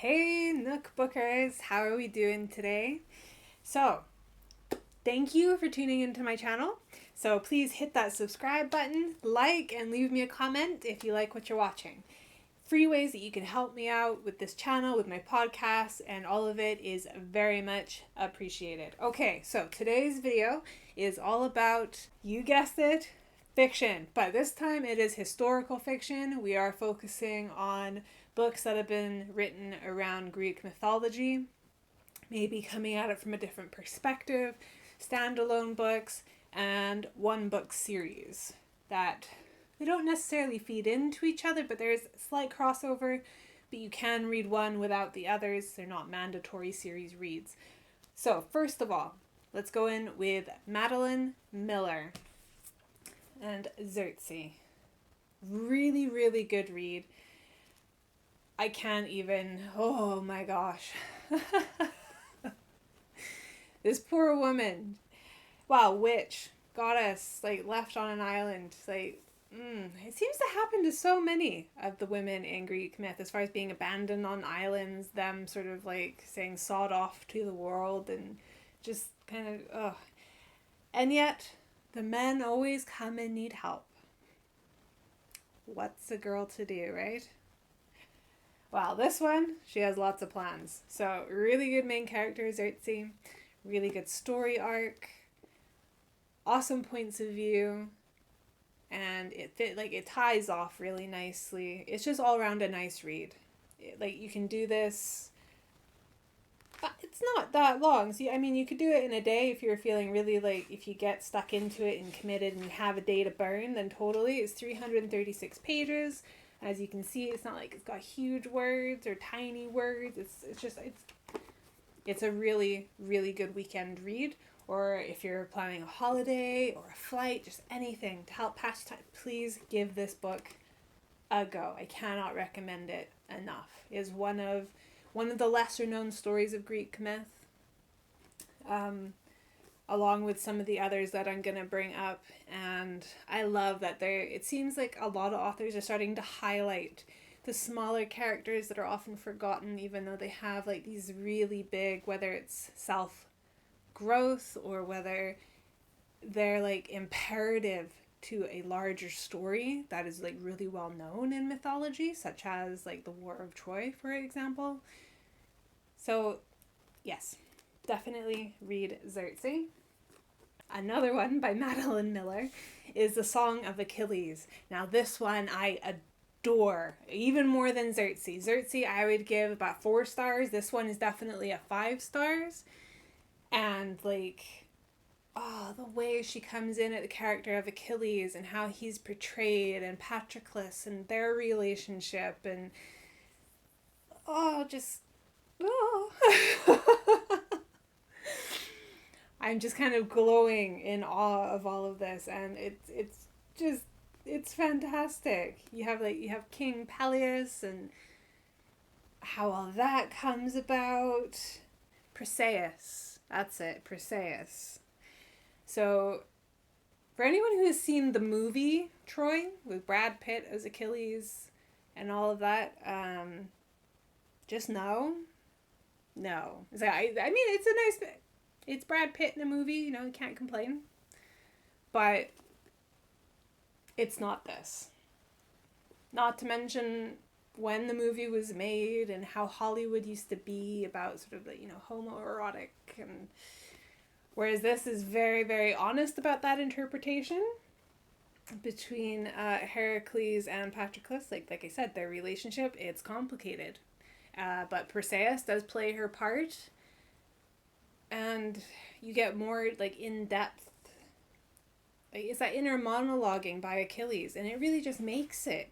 Hey Nook Bookers, how are we doing today? So, thank you for tuning into my channel. So please hit that subscribe button, like, and leave me a comment if you like what you're watching. Free ways that you can help me out with this channel, with my podcast, and all of it is very much appreciated. Okay, so today's video is all about, you guessed it, fiction, but this time it is historical fiction. We are focusing on books that have been written around Greek mythology, maybe coming at it from a different perspective, standalone books, and one book series that they don't necessarily feed into each other, but there's a slight crossover, but you can read one without the others. They're not mandatory series reads. So, first of all, let's go in with Madeline Miller and Xerxes. Really, really good read. I can't even, oh my gosh. This poor woman, wow, witch, goddess, like left on an island, like, it seems to happen to so many of the women in Greek myth as far as being abandoned on islands, them sort of like saying sawed off to the world and just kind of, ugh. And yet, the men always come and need help. What's a girl to do, right? Well, this one, she has lots of plans. So, really good main character, Xerxes. Really good story arc. Awesome points of view. And it ties off really nicely. It's just all around a nice read. You can do this. It's not that long. So, you could do it in a day if you're feeling really if you get stuck into it and committed and you have a day to burn, then totally. It's 336 pages. As you can see, it's not like it's got huge words or tiny words. It's a really, really good weekend read. Or if you're planning a holiday or a flight, just anything to help pass time, please give this book a go. I cannot recommend it enough. It is one of the lesser known stories of Greek myth, along with some of the others that I'm going to bring up. And I love that it seems like a lot of authors are starting to highlight the smaller characters that are often forgotten, even though they have these really big, whether it's self-growth or whether they're imperative to a larger story that is really well known in mythology, such as the War of Troy, for example. So, yes, definitely read Xerxes. Another one by Madeline Miller is The Song of Achilles. Now, this one I adore, even more than Xerxes. Xerxes I would give about 4 stars. This one is definitely a 5 stars. And the way she comes in at the character of Achilles and how he's portrayed, and Patroclus and their relationship, and I'm just kind of glowing in awe of all of this, and it's fantastic. You have King Peleus and how all that comes about. Perseus, that's it, Perseus. So, for anyone who has seen the movie Troy with Brad Pitt as Achilles and all of that, just no. It's it's Brad Pitt in a movie, you can't complain. But it's not this. Not to mention when the movie was made and how Hollywood used to be about sort of homoerotic, and whereas this is very, very honest about that interpretation between Heracles and Patroclus. Like I said, their relationship, it's complicated. But Perseus does play her part, and you get more in-depth. It's that inner monologuing by Achilles, and it really just makes it.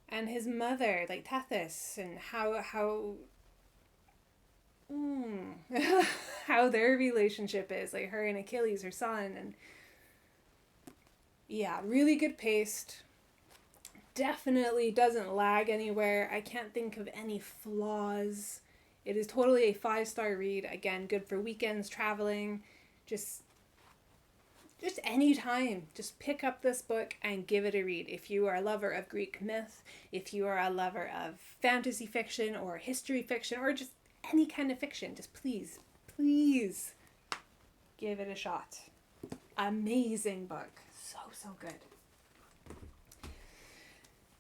And his mother, Tethys, and how how their relationship is, her and Achilles, her son, and yeah, really good paced. Definitely doesn't lag anywhere. I can't think of any flaws. It is totally a 5-star read. Again, good for weekends, traveling, just just any time, just pick up this book and give it a read. If you are a lover of Greek myth, if you are a lover of fantasy fiction or history fiction, or just any kind of fiction, just please, please give it a shot. Amazing book. So good.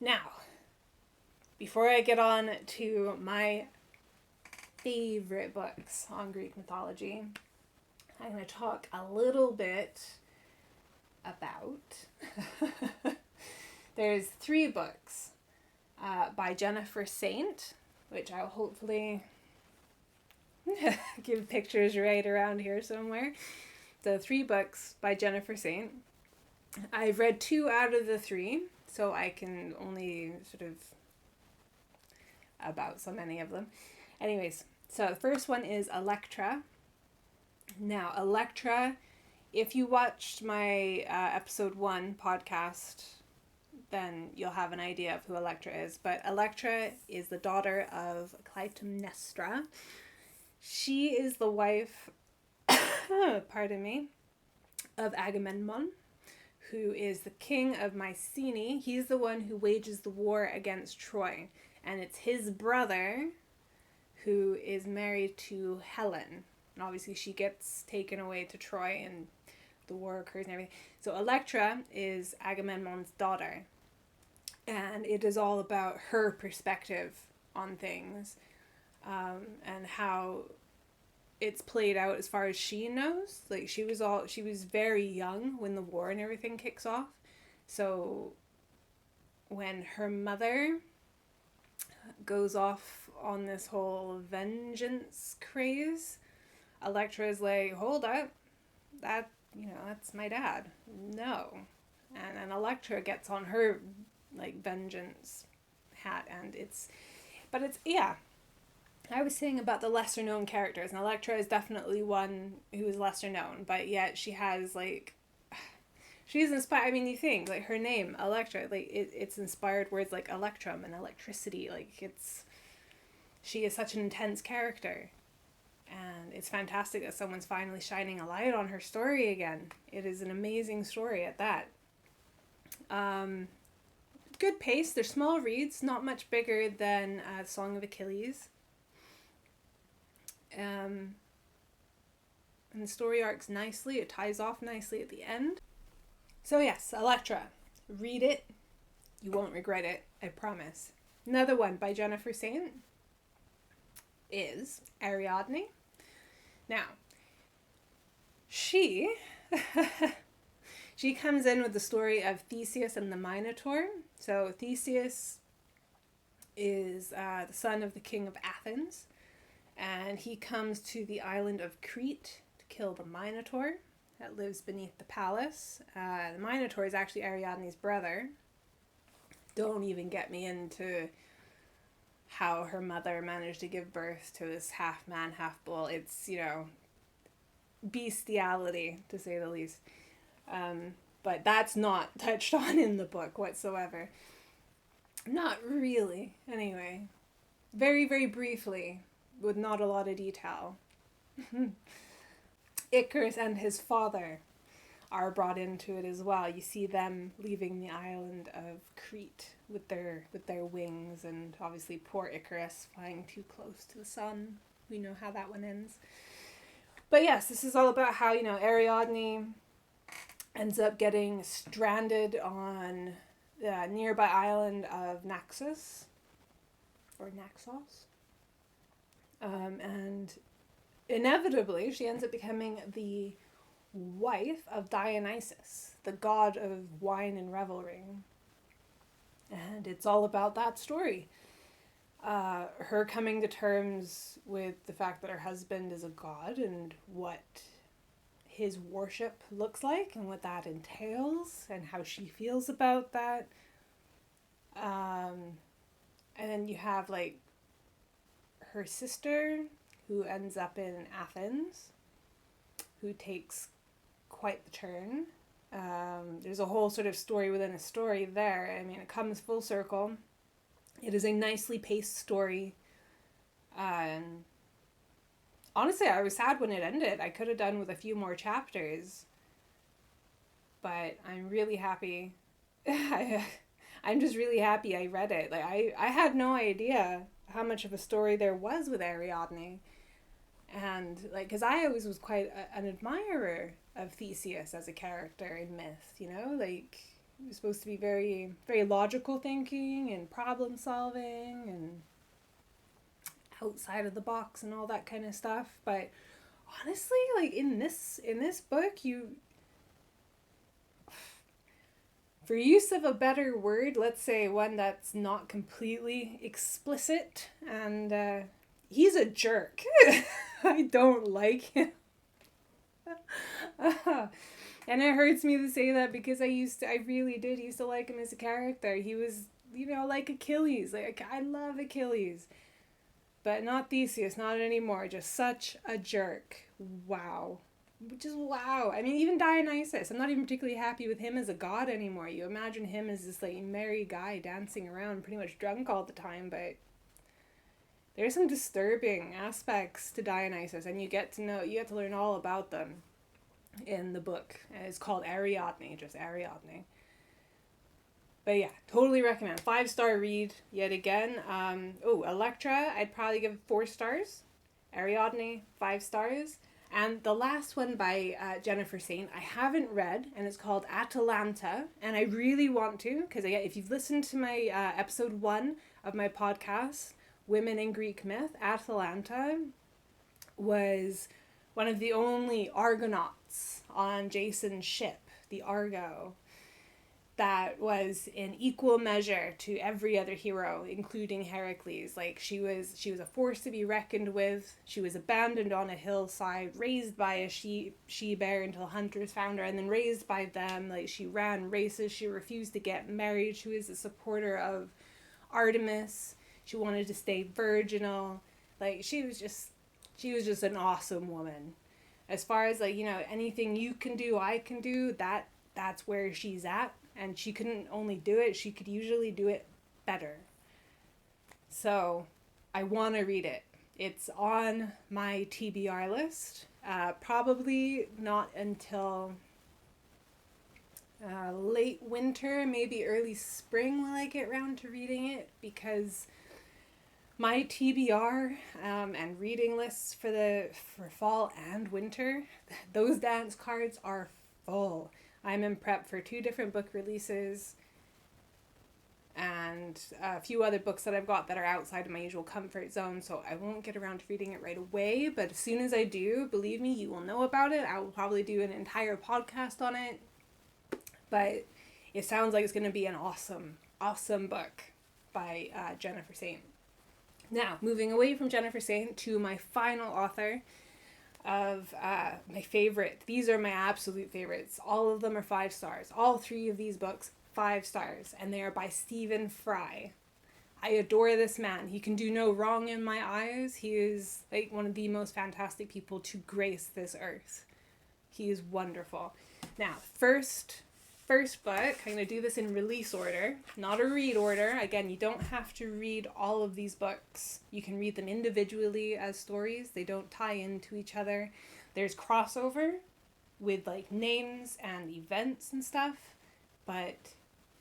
Now, before I get on to my favorite books on Greek mythology, I'm going to talk a little bit about there's 3 books by Jennifer Saint, which I'll hopefully give pictures right around here somewhere. So 3 books by Jennifer Saint. I've read 2 out of the 3, so I can only sort of about so many of them. Anyways, so the first one is Electra. Now, Electra, if you watched my episode 1 podcast, then you'll have an idea of who Electra is. But Electra is the daughter of Clytemnestra. She is the wife, pardon me, of Agamemnon, who is the king of Mycenae. He's the one who wages the war against Troy. And it's his brother who is married to Helen. And obviously she gets taken away to Troy and the war occurs and everything. So Electra is Agamemnon's daughter. And it is all about her perspective on things. And how it's played out as far as she knows. Like she was very young when the war and everything kicks off. So when her mother goes off on this whole vengeance craze, Electra is like, hold up, that's my dad. No. And then Electra gets on her like vengeance hat, and yeah. I was saying about the lesser known characters, and Electra is definitely one who is lesser known, but yet she has like, she's inspired. I mean, you think like her name, Electra, like it's inspired words like electrum and electricity. Like she is such an intense character, and it's fantastic that someone's finally shining a light on her story again. It is an amazing story at that. Good pace. They're small reads, not much bigger than Song of Achilles. And the story arcs nicely. It ties off nicely at the end. So yes, Electra. Read it. You won't regret it, I promise. Another one by Jennifer Saint is Ariadne. Now, she comes in with the story of Theseus and the Minotaur. So Theseus is the son of the king of Athens, and he comes to the island of Crete to kill the Minotaur that lives beneath the palace. The Minotaur is actually Ariadne's brother. Don't even get me into how her mother managed to give birth to this half man, half bull. It's, bestiality, to say the least. But that's not touched on in the book whatsoever. Not really, anyway. Very, very briefly, with not a lot of detail. Icarus and his father are brought into it as well. You see them leaving the island of Crete with their wings, and obviously poor Icarus flying too close to the sun. We know how that one ends. But yes, this is all about how, Ariadne ends up getting stranded on the nearby island of Naxos, or Naxos. And inevitably, she ends up becoming the wife of Dionysus, the god of wine and revelry. And it's all about that story. Her coming to terms with the fact that her husband is a god and what his worship looks like and what that entails and how she feels about that. And then you have her sister who ends up in Athens, who takes quite the turn. There's a whole sort of story within a story there. I mean, it comes full circle. It is a nicely paced story. Honestly, I was sad when it ended. I could have done with a few more chapters. but I'm really happy. I'm just really happy I read it. Like I had no idea how much of a story there was with Ariadne. And like, because I always was quite an admirer of Theseus as a character in myth, you know, like he was supposed to be very, very logical thinking and problem solving and outside of the box and all that kind of stuff. But honestly, like in this book, you, for use of a better word, let's say one that's not completely explicit, and he's a jerk. I don't like him. And it hurts me to say that because I really did used to like him as a character. He was, you know, like Achilles. Like, I love Achilles. But not Theseus, not anymore. Just such a jerk. Wow. Just wow. I mean, even Dionysus. I'm not even particularly happy with him as a god anymore. You imagine him as this, like, merry guy dancing around, pretty much drunk all the time, but there's some disturbing aspects to Dionysus, and you get to learn all about them in the book. And it's called Ariadne, just Ariadne. But yeah, totally recommend. 5-star read yet again. Electra, I'd probably give 4 stars. Ariadne, 5 stars. And the last one by Jennifer Saint, I haven't read, and it's called Atalanta. And I really want to, because if you've listened to my episode 1 of my podcast, Women in Greek Myth, Atalanta was one of the only Argonauts on Jason's ship, the Argo, that was in equal measure to every other hero, including Heracles. Like, she was a force to be reckoned with. She was abandoned on a hillside, raised by a she-bear until hunters found her, and then raised by them. Like, she ran races. She refused to get married. She was a supporter of Artemis. She wanted to stay virginal. Like, she was just an awesome woman. As far as, like, you know, anything you can do, I can do, that's where she's at. And she couldn't only do it, she could usually do it better. So I want to read it. It's on my TBR list. Probably not until late winter, maybe early spring will I get around to reading it, because my TBR and reading lists for fall and winter, those dance cards are full. I'm in prep for 2 different book releases and a few other books that I've got that are outside of my usual comfort zone, so I won't get around to reading it right away, but as soon as I do, believe me, you will know about it. I will probably do an entire podcast on it, but it sounds like it's going to be an awesome, awesome book by Jennifer Saint. Now, moving away from Jennifer Saint to my final author of my favorite. These are my absolute favorites. All of them are 5 stars. All 3 of these books, 5 stars. And they are by Stephen Fry. I adore this man. He can do no wrong in my eyes. He is like one of the most fantastic people to grace this earth. He is wonderful. Now, first book, I'm going to do this in release order, not a read order. Again, you don't have to read all of these books. You can read them individually as stories. They don't tie into each other. There's crossover with like names and events and stuff, but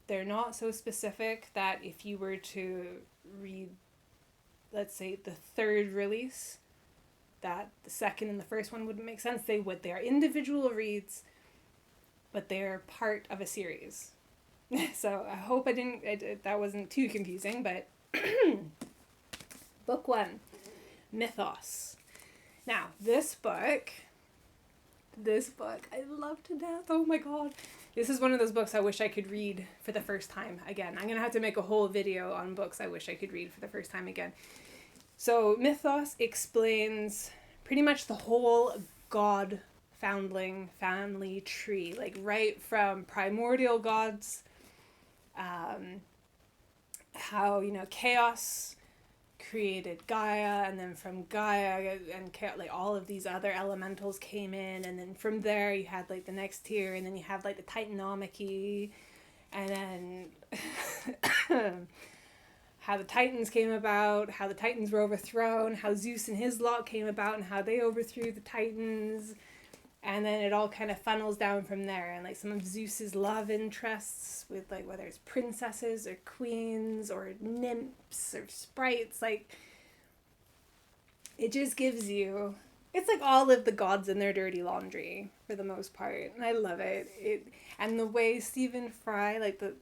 they're not so specific that if you were to read, let's say, the 3rd release, that the 2nd and the 1st one wouldn't make sense. They would. They are individual reads, but they're part of a series. So I hope that wasn't too confusing, but book 1, Mythos. Now, this book I love to death. Oh my god. This is one of those books I wish I could read for the first time again. I'm going to have to make a whole video on books I wish I could read for the first time again. So Mythos explains pretty much the whole god foundling family tree, like right from primordial gods, how, you know, chaos created Gaia, and then from Gaia and like all of these other elementals came in, and then from there you had like the next tier, and then you have like the Titanomachy, and then how the Titans came about, how the Titans were overthrown, how Zeus and his lot came about, and how they overthrew the Titans. And then it all kind of funnels down from there. And like some of Zeus's love interests with like whether it's princesses or queens or nymphs or sprites, like it just gives you, it's like all of the gods in their dirty laundry for the most part. And I love it. And the way Stephen Fry, like the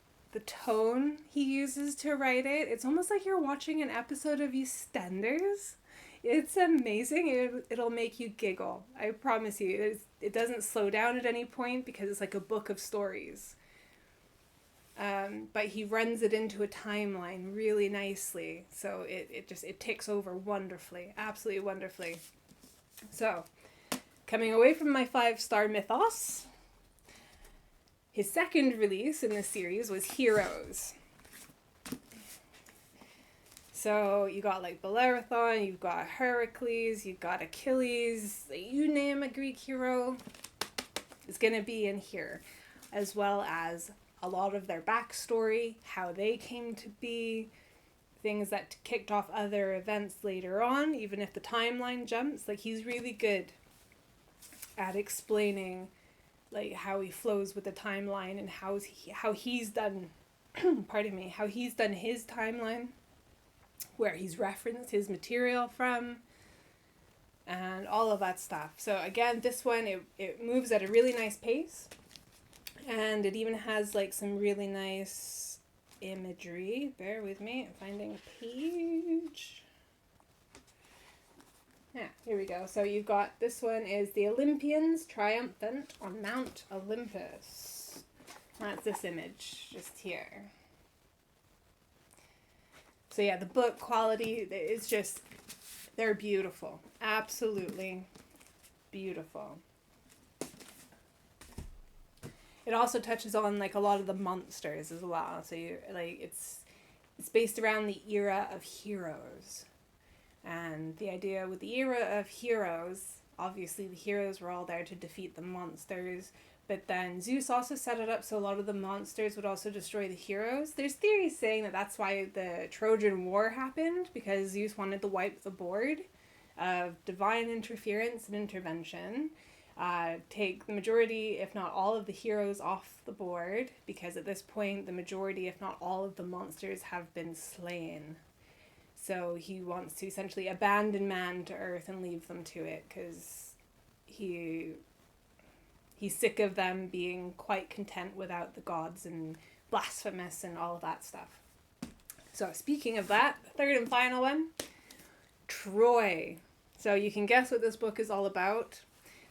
tone he uses to write it, it's almost like you're watching an episode of EastEnders. It's amazing. It'll make you giggle. I promise you. It doesn't slow down at any point because it's like a book of stories. But he runs it into a timeline really nicely. So it ticks over wonderfully. Absolutely wonderfully. So, coming away from my 5-star mythos, his second release in this series was Heroes. So you got like Bellerophon, you've got Heracles, you've got Achilles, you name a Greek hero is going to be in here, as well as a lot of their backstory, how they came to be, things that kicked off other events later on, even if the timeline jumps. Like, he's really good at explaining like how he flows with the timeline and how he's done how he's done his timeline, where he's referenced his material from, and all of that stuff. So again, this one, it moves at a really nice pace, and it even has like some really nice imagery. Bear with me, I'm finding a page. Yeah, here we go. So you've got, this one is the Olympians triumphant on Mount Olympus. That's this image just here. So yeah, the book quality is just, they're beautiful. Absolutely beautiful. It also touches on like a lot of the monsters as well. So you like, it's based around the era of heroes. And the idea with the era of heroes, obviously the heroes were all there to defeat the monsters, but then Zeus also set it up so a lot of the monsters would also destroy the heroes. There's theories saying that that's why the Trojan War happened, because Zeus wanted to wipe the board of divine interference and intervention, take the majority, if not all, of the heroes off the board, because at this point the majority, if not all, of the monsters have been slain. So he wants to essentially abandon man to earth and leave them to it, because he's sick of them being quite content without the gods and blasphemous and all of that stuff. So speaking of that, the third and final one, Troy. So you can guess what this book is all about.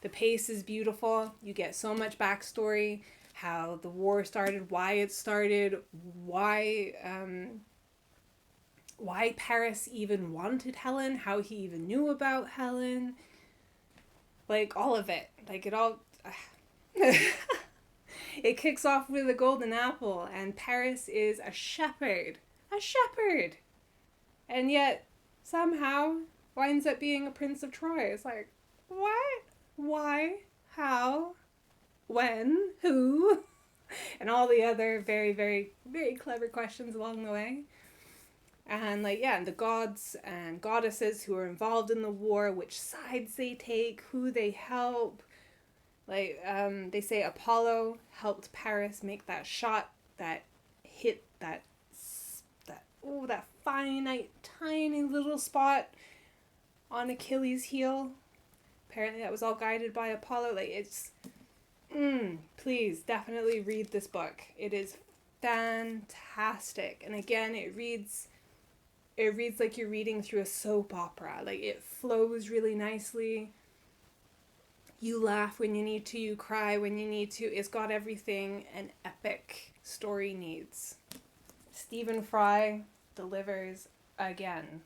The pace is beautiful. You get so much backstory, how the war started, why it started, why Paris even wanted Helen, how he even knew about Helen, like all of it. Like it all, it kicks off with a golden apple, and Paris is a shepherd, and yet somehow winds up being a prince of Troy. It's like, what? Why? How? When? Who? And all the other very, very, very clever questions along the way. And like, yeah, and the gods and goddesses who are involved in the war, which sides they take, who they help. Like, they say Apollo helped Paris make that shot that hit that finite, tiny little spot on Achilles' heel. Apparently that was all guided by Apollo. Like, it's, please definitely read this book. It is fantastic. And again, it reads like you're reading through a soap opera. Like, it flows really nicely. You laugh when you need to, you cry when you need to. It's got everything an epic story needs. Stephen Fry delivers again.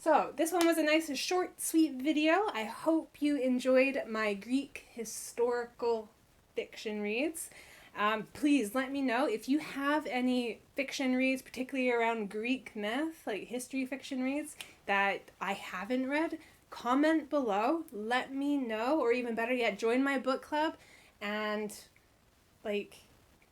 So, this one was a nice, short, sweet video. I hope you enjoyed my Greek historical fiction reads. Please let me know if you have any fiction reads, particularly around Greek myth, like history fiction reads, that I haven't read. Comment below, let me know, or even better yet, join my book club and like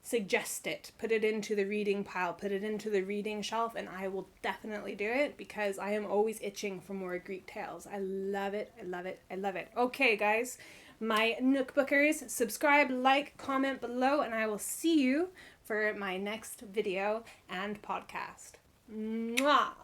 suggest it, put it into the reading pile, put it into the reading shelf, and I will definitely do it because I am always itching for more Greek tales. I love it. I love it. I love it. Okay, guys, my Nook Bookers, subscribe, like, comment below, and I will see you for my next video and podcast. Mwah!